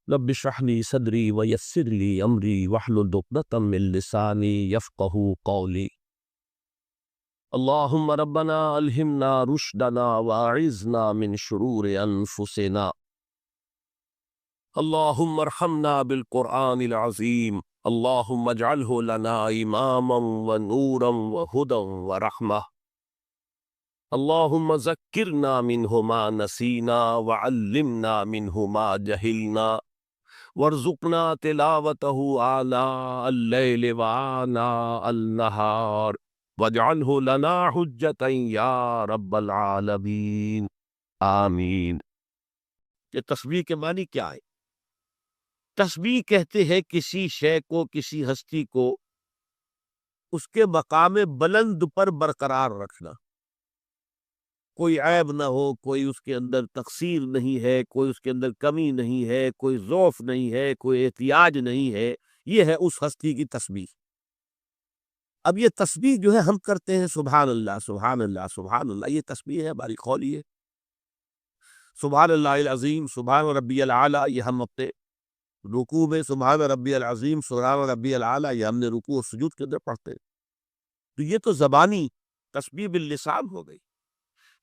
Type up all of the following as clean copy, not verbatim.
رب اشرح لي صدري ويسر لي امري واحلل عقدة من لساني يفقهوا قولي. اللهم ربنا الهمنا رشدنا واعذنا من شرور انفسنا. اللهم ارحمنا بالقرآن العظيم. اللهم اجعله لنا اماما ونورا وهدى ورحمة. اللهم ذكرنا منه ما نسينا وعلمنا منه ما جهلنا وارزقنا تلاوته آناء الليل وآناء النهار واجعله لنا حجة یا رب العالمین آمین۔ یہ تسبیح کے معنی کیا ہے؟ تسبیح کہتے ہیں کسی شے کو، کسی ہستی کو اس کے مقام بلند پر برقرار رکھنا، کوئی عیب نہ ہو، کوئی اس کے اندر تقصیر نہیں ہے، کوئی اس کے اندر کمی نہیں ہے، کوئی ضعف نہیں ہے، کوئی احتیاج نہیں ہے، یہ ہے اس ہستی کی تسبیح۔ اب یہ تسبیح جو ہے ہم کرتے ہیں سبحان اللہ سبحان اللہ سبحان اللہ، یہ تسبیح ہے، ہماری قولی ہے۔ سبحان اللہ العظیم، سبحان ربی العالی، یہ ہم اپنے رکوع میں سبحان ربی العظیم سبحان ربی العالی یہ ہم نے رکوع و سجود کے اندر پڑھتے ہیں۔ تو یہ تو زبانی تسبیح باللسان ہو گئی۔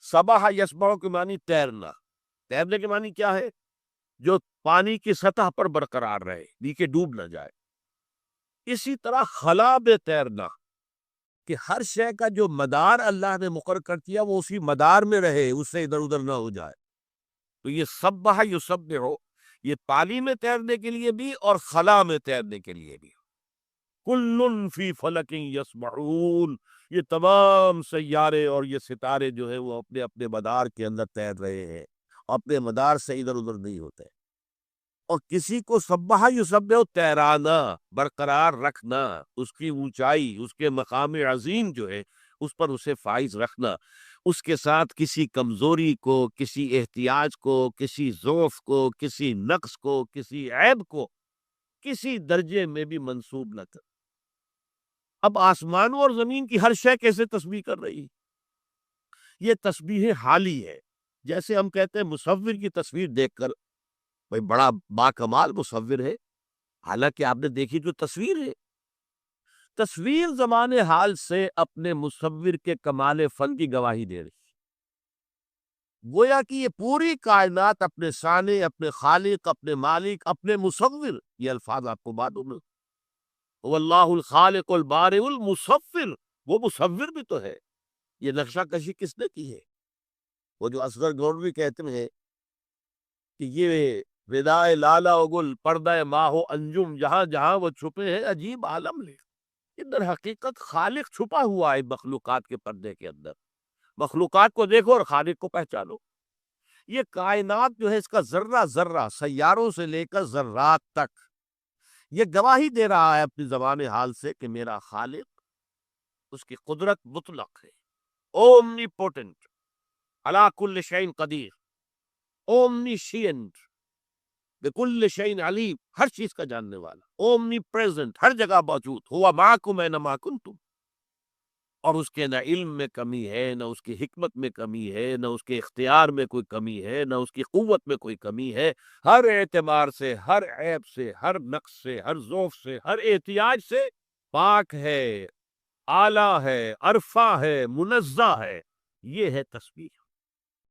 سبح یسبح کے معنی تیرنا، تیرنے کے معنی کیا ہے؟ جو پانی کی سطح پر برقرار رہے، نیچے ڈوب نہ جائے۔ اسی طرح خلا میں تیرنا، کہ ہر شے کا جو مدار اللہ نے مقرر کر دیا وہ اسی مدار میں رہے، اس سے ادھر ادھر نہ ہو جائے۔ تو یہ سبح یسبح، یہ پانی میں تیرنے کے لیے بھی اور خلا میں تیرنے کے لیے بھی۔ کل فی فلک یسبحون، یہ تمام سیارے اور یہ ستارے جو ہیں وہ اپنے اپنے مدار کے اندر تیر رہے ہیں، اپنے مدار سے ادھر ادھر نہیں ہوتے۔ اور کسی کو سبح یسبح تیرانا، برقرار رکھنا، اس کی اونچائی، اس کے مقام عظیم جو ہے اس پر اسے فائز رکھنا، اس کے ساتھ کسی کمزوری کو، کسی احتیاج کو، کسی ضعف کو، کسی نقص کو، کسی عیب کو کسی درجے میں بھی منسوب نہ کر۔ اب آسمانوں اور زمین کی ہر شے کیسے تسبیح کر رہی؟ یہ تسبیح حالی ہے۔ جیسے ہم کہتے ہیں مصور کی تصویر دیکھ کر بھئی بڑا با کمال مصور ہے، حالانکہ آپ نے دیکھی جو تصویر ہے، تصویر زمان حال سے اپنے مصور کے کمال فن کی گواہی دے رہی ہے۔ گویا کہ یہ پوری کائنات اپنے صانع، اپنے خالق، اپنے مالک، اپنے مصور، یہ الفاظ آپ کو معلوم ہے، واللہ الخالق البارئ المصور، وہ مصور بھی تو ہے۔ یہ نقشہ کشی کس نے کی ہے؟ وہ جو اصغر گورنوی کہتے ہیں کہ یہ ردائے لالا و گل، پردہ ماہ و انجم، جہاں جہاں وہ چھپے ہیں عجیب عالم لے۔ یہ در حقیقت خالق چھپا ہوا ہے مخلوقات کے پردے کے اندر۔ مخلوقات کو دیکھو اور خالق کو پہچانو۔ یہ کائنات جو ہے اس کا ذرہ ذرہ، سیاروں سے لے کر ذرات تک، یہ گواہی دے رہا ہے اپنی زبان حال سے کہ میرا خالق، اس کی قدرت مطلق ہے، اومنی پوٹنٹ، علی کل شیء قدیر، اومنیشینٹ، بکل شیء علیم، ہر چیز کا جاننے والا، اومنی پریزنٹ، ہر جگہ موجود، ہوا معکم اینما کنتم۔ اور اس کے نہ علم میں کمی ہے، نہ اس کی حکمت میں کمی ہے، نہ اس کے اختیار میں کوئی کمی ہے، نہ اس کی قوت میں کوئی کمی ہے۔ ہر اعتبار سے، ہر عیب سے، ہر نقص سے، ہر ضعف سے، ہر احتیاج سے پاک ہے، اعلیٰ ہے، عرفہ ہے، منزہ ہے۔ یہ ہے تسبیح۔